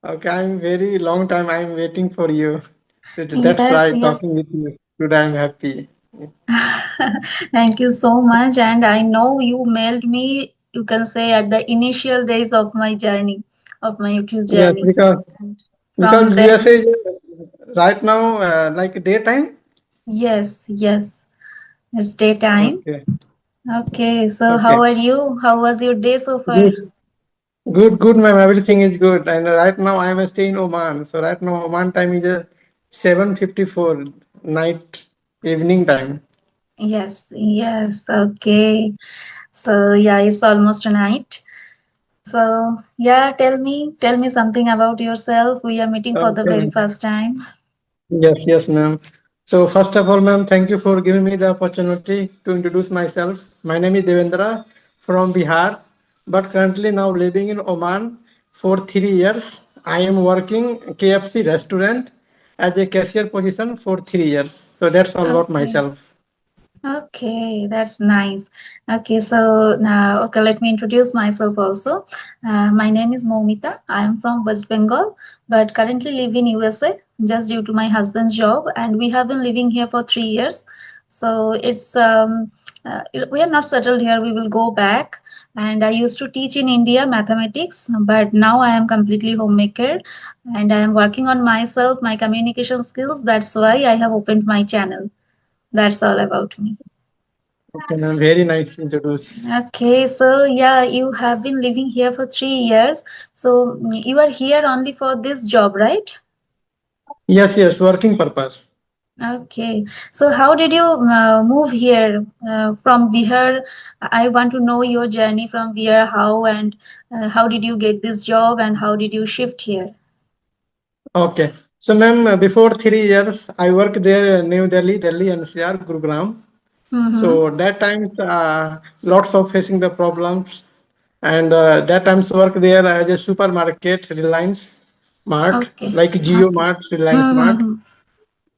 Okay, I'm very long time. I'm waiting for you. So that's Yes, why yes. talking with you. Today I'm happy. Thank you so much. And I know you mailed me, you can say, at the initial days of my journey, of my YouTube Yes, journey. because And from because then, USA is right now like daytime. yes, yes, it's daytime. Okay, Okay, so how okay. are you? How was your day so far? Good, good, ma'am. Everything is good. And right now I am staying in Oman. So right now Oman time is 7:54 night evening time. Yes, yes, okay. So yeah, it's almost a night. So yeah, tell me something about yourself. We are meeting for the Okay, very ma'am. first time. Yes, ma'am. So first of all, ma'am, thank you for giving me the opportunity to introduce myself. My name is Devendra from Bihar, but currently now living in Oman for 3 years. I am working KFC restaurant as a cashier position for 3 years. So that's all about Okay. myself. Okay, that's nice. Okay, so now, okay, let me introduce myself also. My name is Moumita. I am from West Bengal, but currently live in USA just due to my husband's job, and we have been living here for 3 years. So we are not settled here. We will go back. And I used to teach in India mathematics, but now I am completely homemaker, and I am working on myself, my communication skills. That's why I have opened my channel. That's all about me. Okay, ma'am, very nice introduce. Okay, so yeah, you have been living here for 3 years. So you are here only for this job, right? Yes, working purpose. Okay. So how did you move here from Bihar? I want to know your journey from Bihar, how and how did you get this job and how did you shift here? Okay. So, ma'am, before 3 years, I worked there, New Delhi, Delhi NCR, Gurugram. Mm-hmm. So that times lots of facing the problems, and that times work there as a supermarket, Reliance Mart, Okay. like Geo Okay. Mart, Reliance Mart, Mm-hmm.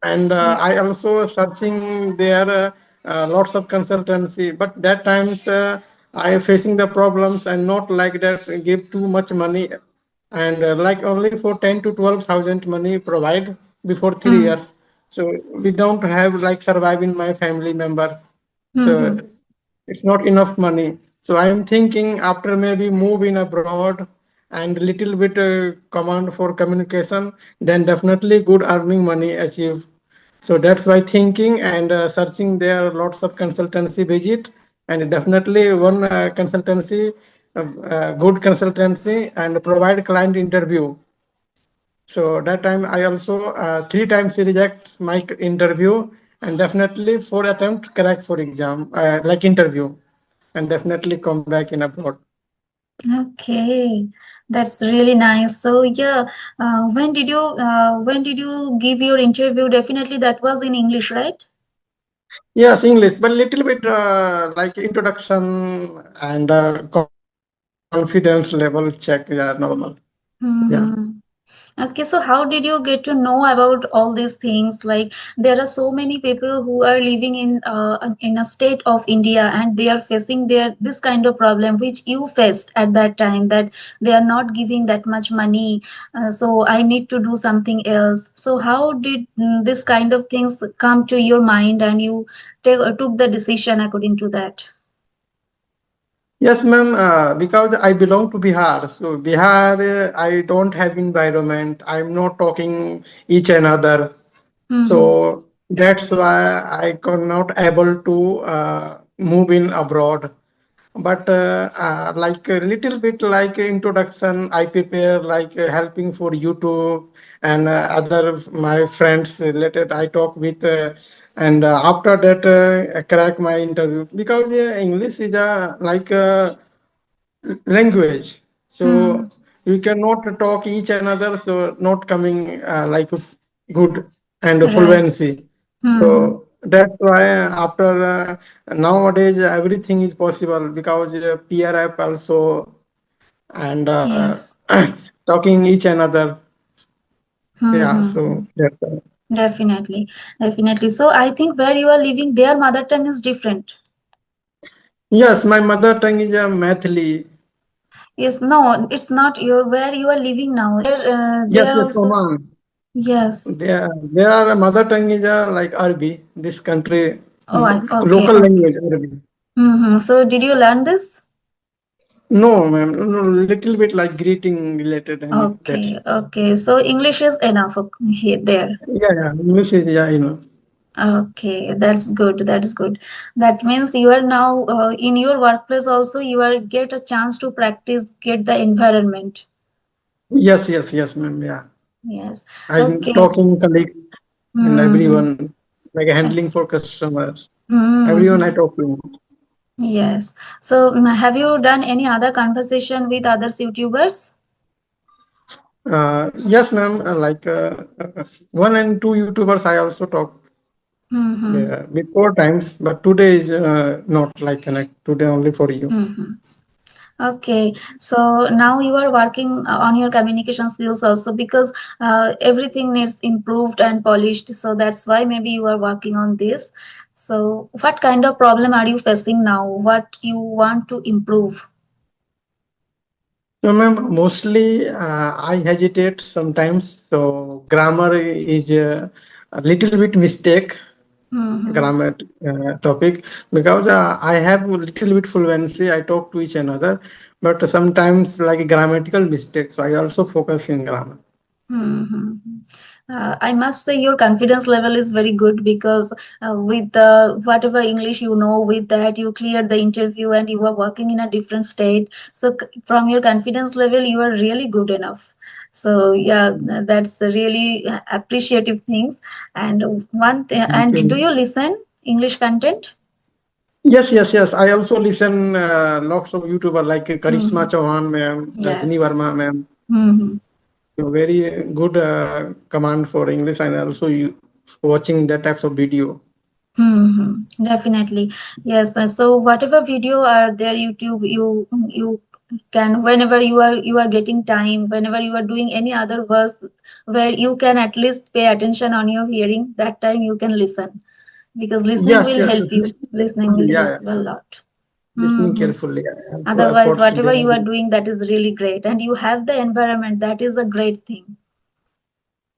and Yeah. I also searching there lots of consultancy, but that times I facing the problems and not like that give too much money, and like only for 10 to 12,000 money provide before three Mm-hmm. years. So we don't have like surviving my family member, so Mm-hmm. it's not enough money. So I am thinking after maybe move in abroad and little bit command for communication, then definitely good earning money achieve. So that's why thinking and searching there lots of consultancy visit, and definitely one consultancy, good consultancy and provide client interview. So that time I also three times reject my interview, and definitely four attempt correct for exam like interview, and definitely come back in abroad. Okay, that's really nice. So yeah, when did you give your interview? Definitely that was in English, right? Yes, English, but little bit like introduction and confidence level check. Yeah, normal. Yeah. Mm-hmm. Okay, so how did you get to know about all these things? Like there are so many people who are living in a state of India and they are facing their this kind of problem which you faced at that time that they are not giving that much money. So I need to do something else. So how did this kind of things come to your mind and you took the decision according to that? Yes, ma'am. Because I belong to Bihar, so Bihar, I don't have environment. I'm not talking each another, Mm-hmm. so that's why I could not able to move in abroad. But like a little bit like introduction, I prepare like helping for YouTube and other my friends related. I talk with. And after that crack my interview because English is a like language, Mm-hmm. so you cannot talk each another, so not coming like good and Right. fluency. Mm-hmm. So that's why after nowadays everything is possible because peer app also, and Yes. talking each another. Yeah, Mm-hmm. so that's Definitely, definitely. So I think where you are living, their mother tongue is different. yes, my mother tongue is Mathili. Yes, no, it's not your where you are living now. They Yes, are yes, also. Oman. Yes. Their mother tongue is like Arabic. This country Oh, okay, local okay. language Arabic. So, did you learn this? No, ma'am. No, little bit like greeting related. I mean, that's Okay, okay. So, English is enough here, there. yeah, yeah. English is yeah, you know. Okay, that's good. That's good. That means you are now in your workplace also. You are get a chance to practice, get the environment. Yes, yes, yes, ma'am. Yeah. Yes. I'm Okay. talking colleagues and Mm-hmm. everyone, like handling for customers. Everyone I Mm-hmm. talk to. Yes. So, have you done any other conversation with other YouTubers? Yes, ma'am. One and two YouTubers I also talk Mm-hmm. before times, but today is not like connect. Today only for you. Mm-hmm. Okay, so now you are working on your communication skills also because everything needs improved and polished. So that's why maybe you are working on this. So what kind of problem are you facing now? What you want to improve? So, ma'am, mostly I hesitate sometimes. So, grammar is a little bit mistake, Mm-hmm. grammar topic, because I have a little bit fluency. I talk to each another, but sometimes like grammatical mistakes. So, I also focus in grammar. Mm-hmm. I must say your confidence level is very good because with whatever English you know, with that you cleared the interview and you are working in a different state. So from your confidence level, you are really good enough. So yeah, that's a really appreciative things. And Thank do you. you listen English content? Yes, yes, yes. I also listen lots of YouTuber like Karishma Mm-hmm. Chauhan, ma'am, Rajni Yes. Verma, ma'am. Mm-hmm. Very good command for English, and also you watching that types of video. Definitely. Yes. So whatever video are there, YouTube, you can whenever you are getting time, whenever you are doing any other work where you can at least pay attention on your hearing, that time you can listen because listening Yes, will yes, help yes. you. Listening Listening carefully. will Yeah, help yeah. you a lot. Listening Mm-hmm. carefully. Yeah. Also Otherwise, efforts whatever there. you are doing, that is really great, and you have the environment. That is a great thing.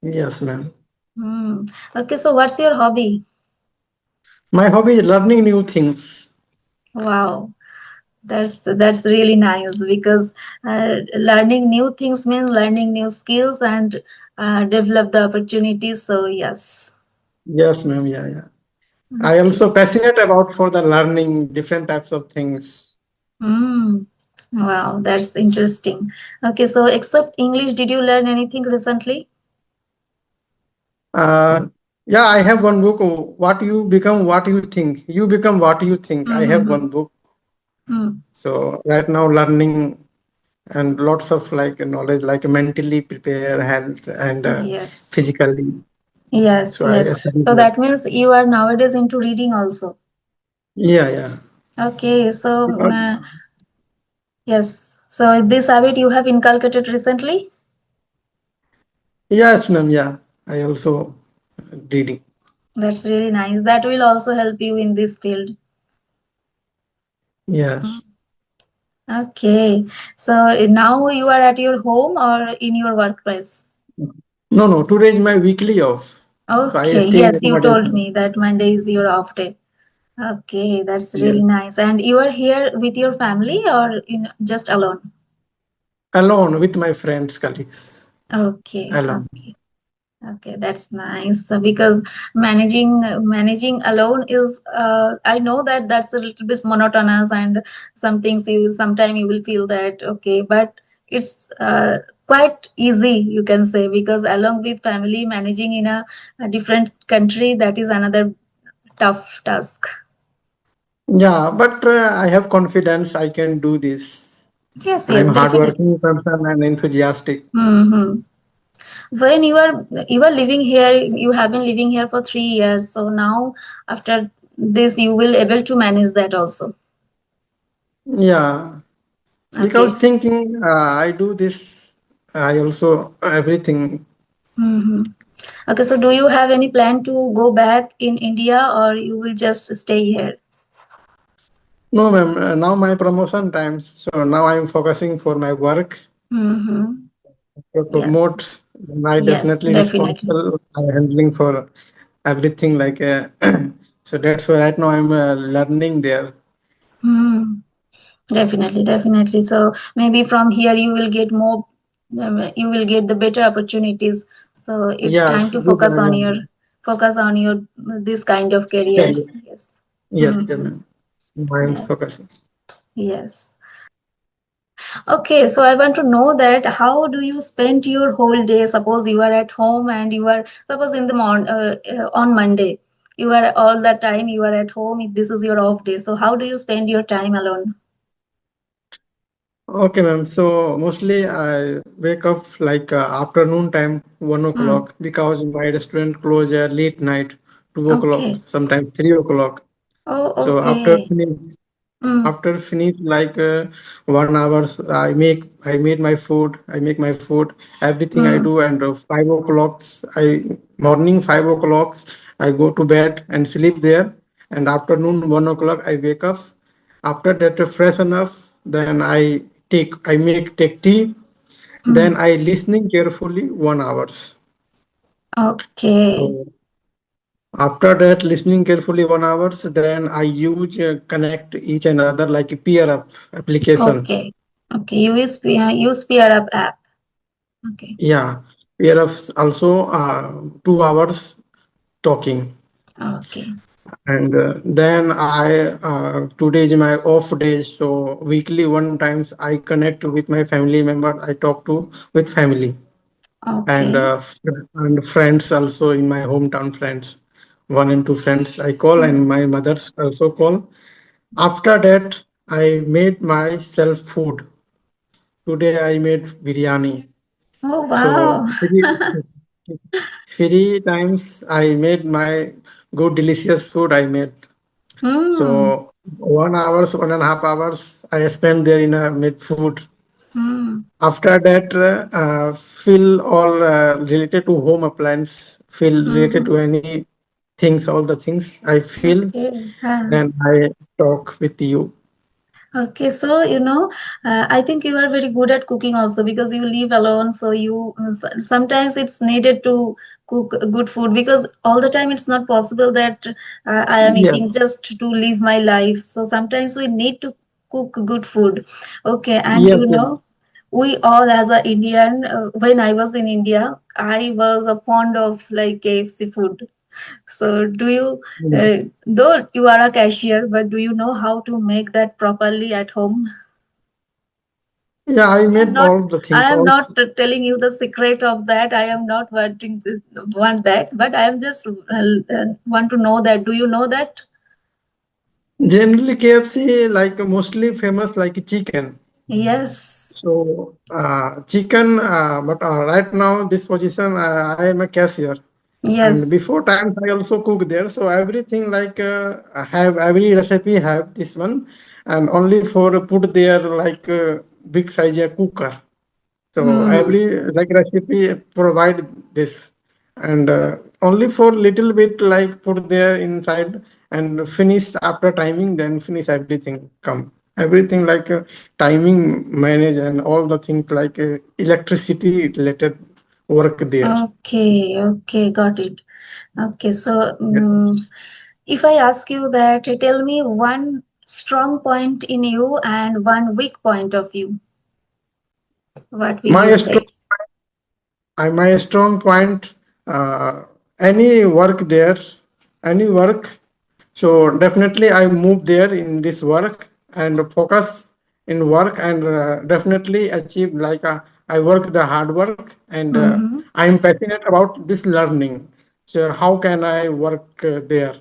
Yes, ma'am. Hmm. Okay. So what's your hobby? My hobby is learning new things. Wow. That's really nice because learning new things mean learning new skills and develop the opportunities. So yes. Yes, ma'am. Yeah, yeah. I Okay. also passionate about for the learning different types of things. Mm. Wow, that's interesting. Okay, so except English, did you learn anything recently? Uh, yeah, I have one book. What you become, what you think. You become what you think. I have Mm-hmm. one book. Mm. So right now learning and lots of like knowledge, like mentally prepare health and Yes. physically. Yes, So I yes. study So that. that means you are nowadays into reading also. Yeah, yeah. Okay, so Because, yes. So this habit you have inculcated recently? yes, ma'am. Yeah, I also reading. That's really nice. That will also help you in this field. Yes. Okay. So now you are at your home or in your workplace? No, no. Today is my weekly off. So I Okay. stay in Yes, you told accommodation. me that Monday is your off day. Okay, that's Yeah. really nice. And you are here with your family or just alone? Alone with my friends, colleagues. Okay. Alone. Okay. Okay, that's nice. So because managing alone is I know that that's a little bit monotonous and some things you sometime you will feel that okay, but it's quite easy you can say because along with family managing in a different country that is another tough task. Yeah, but I have confidence I can do this. Yes, I'm yes, definitely. hardworking person and enthusiastic. Hmm. When you are living here, you have been living here for 3 years, so now after this you will able to manage that also. Yeah, because Okay. thinking I do this, I also everything. Hmm. Okay, so do you have any plan to go back in India or you will just stay here? No, ma'am. Now my promotion times. So now I'm focusing for my work Mm-hmm. to Yes, promote. I yes, definitely definitely. responsible. I'm handling for everything. So that's why right now I'm learning there. Hmm. Definitely, definitely. So maybe from here you will get more, you will get the better opportunities. So it's time Yes, to good. focus on your this kind of career. Career. Yes. Yes, yes, Mm-hmm. ma'am. I'm Yes. focusing. Yes. Okay, so I want to know that how do you spend your whole day? Suppose you are at home and you are suppose in the on Monday, you are all the time you are at home. If this is your off day, so how do you spend your time alone? Okay, ma'am. So mostly I wake up afternoon time, one Hmm. o'clock, because my restaurant close at late night, 2 o'clock, Okay. sometimes 3 o'clock. Oh, So okay. Hmm. after finish 1 hours, I made my food. I make my food. Everything I Hmm. do, and 5 o'clock, I morning 5 o'clock, I go to bed and sleep there. And afternoon 1 o'clock, I wake up. After that, fresh enough, then I make take tea. Then Hmm. I listening carefully 1 hours. Okay. So after that, listening carefully 1 hours, then I use connect each and other like a peer up application. Okay. Okay. Use Spear Up app. Okay. Yeah, peer ups also 2 hours talking. Okay. And then today is my off day, so weekly one times I connect with my family members. I talk to with family and Okay. and friends also in my hometown friends. One and two friends I call, Hmm. and my mothers also call. After that, I made myself food. Today I made biryani. Oh, So wow. three times I made my good delicious food I made. Hmm. So 1 hours, 1.5 hours I spent there in made food. Hmm. After that, fill all related to home appliance, fill related Hmm. to any things, all the things I feel. Okay. Huh. Then I talk with you. Okay, so I think you are very good at cooking also because you live alone. So sometimes it's needed to cook good food because all the time it's not possible that I am eating Yes, just to live my life. So sometimes we need to cook good food. Okay, and yes, yes. we all as a Indian, when I was in India, I was a fond of like KFC food. So, though you are a cashier, but do you know how to make that properly at home? Yeah, I I am made not, all the things. I am All not telling you the secret of that. I am not want that, but I am just want to know that. Do you know that? generally KFC like mostly famous like chicken. Yes, So chicken, but right now this position I am a cashier, and yes. before times I also cook there. So everything I have every recipe have this one, and only for put there big size cooker. So Hmm. every like recipe provide this, and only for little bit like put there inside and finish after timing. Then finish everything. Come everything timing manage and all the things electricity related work there. Okay, okay, got it. Okay, so Yeah. if I ask you that, tell me one strong point in you and one weak point of you, what will you My strong say? my strong point, uh, any work there, any work. So definitely I move there in this work and focus in work and definitely achieve I work the hard work and Mm-hmm. I'm passionate about this learning. So how can I work there?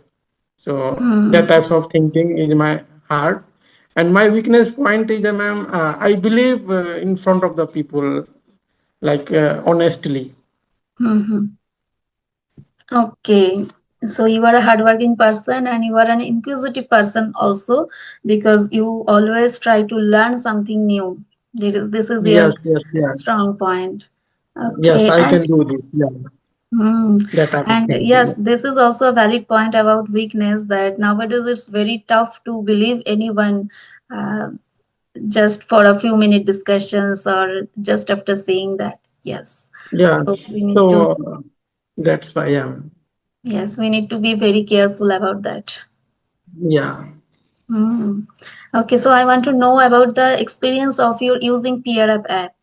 So that Mm-hmm. types of thinking is my heart. And my weakness point is, ma'am, I believe in front of the people, honestly. Mm-hmm. Okay. So you are a hardworking person and you are an inquisitive person also because you always try to learn something new. This is your Yes, yes, yes. strong point. Yes, Okay. I And can do this. Yeah. Hmm. That type of And thing. yes, this is also a valid point about weakness that nowadays it's very tough to believe anyone uh, just for a few minute discussions or just after saying that. Yes. Yeah. So we need to, So that's why, yeah. yes, we need to be very careful about that. Yeah. Hmm. Okay, so I want to know about the experience of your using Peer Up app.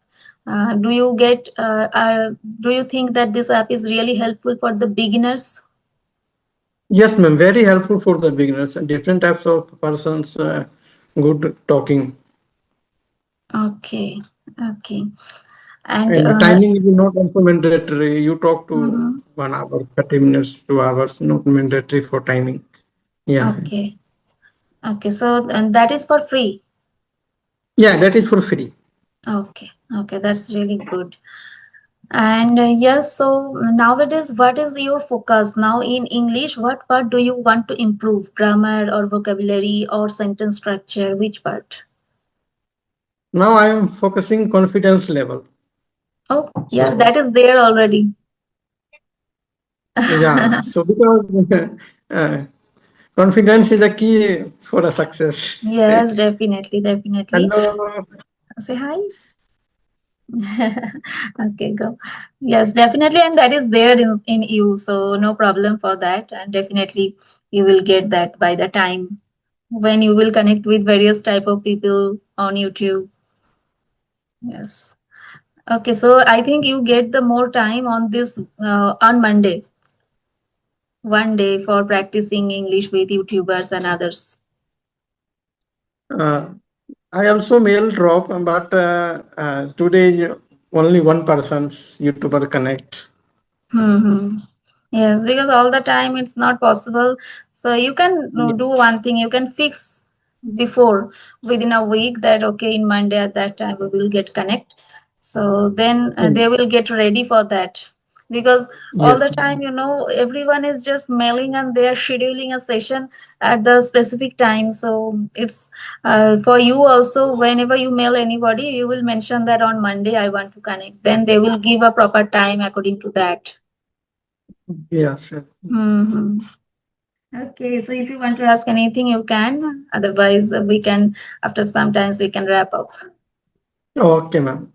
Do you get, do you think that this app is really helpful for the beginners? Yes, ma'am. Very helpful for the beginners and different types of persons. Good talking. Okay, okay. And And the timing is not also mandatory. You talk to mhm, 1 hour, 30 minutes, 2 hours, not mandatory for timing. Yeah. okay, okay. So and that is for free. Yeah, that is for free. Okay, okay, that's really good. And yes, so nowadays, what is your focus now in English? What part do you want to improve? Grammar or vocabulary or sentence structure? Which part? Now I am focusing confidence level. Oh, yeah, So that is there already. yeah, so because uh, confidence is a key for a success. Yes, definitely, definitely. Hello. Say hi. Okay, go. Yes, definitely, and that is there in you, so no problem for that. And definitely, you will get that by the time when you will connect with various type of people on YouTube. Yes. Okay, so I think you get the more time on this on Monday, 1 day for practicing English with YouTubers and others. Uh, I also mail drop, but today only one person's YouTuber connect. Mm-hmm. Yes, because all the time it's not possible. So you can Yeah. do one thing, you can fix before within a week that okay, in Monday at that time we will get connect. So then Mm. they will get ready for that. Because all Yes. the time, everyone is just mailing and they are scheduling a session at the specific time. So it's for you also, whenever you mail anybody, you will mention that on Monday I want to connect. Then they will give a proper time according to that. Yes. Yes. Hmm. Okay, so if you want to ask anything, you can. Otherwise, we can, after sometimes, we can wrap up. Okay, ma'am.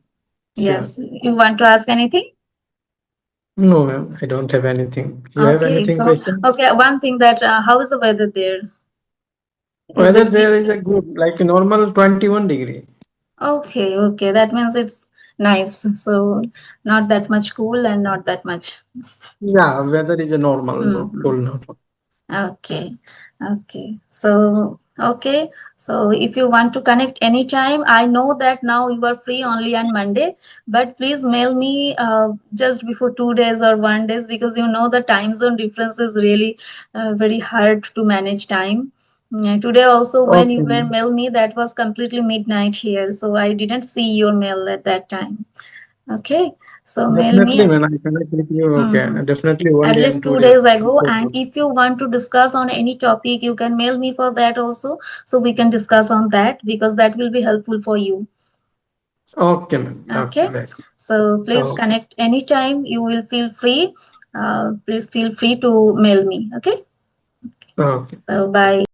Sure. Yes, you want to ask anything? No, ma'am. I don't have anything. You have Okay, anything so, question? okay, one thing that, how is the weather there? Is Weather it there big? is a good, like normal 21 degree. Okay, okay, that means it's nice. So, not that much cool and not that much. Yeah, weather is a normal, not Hmm. cold, normal. Okay, okay. So, okay. So, if you want to connect anytime, I know that now you are free only on Monday, but please mail me just before 2 days or 1 days because the time zone difference is really very hard to manage time. Today also when Okay, you were ma'am. mail me that was completely midnight here, so I didn't see your mail at that time. Okay, so mail me. Definitely, man. I connect with you. Okay, Mhm. definitely one At day and least two two days days ago. before. And if you want to discuss on any topic, you can mail me for that also. So we can discuss on that because that will be helpful for you. Okay, ma'am. Okay, Okay. welcome. So please Okay, connect anytime. You will feel free. Please feel free to mail me. Okay. okay. So bye.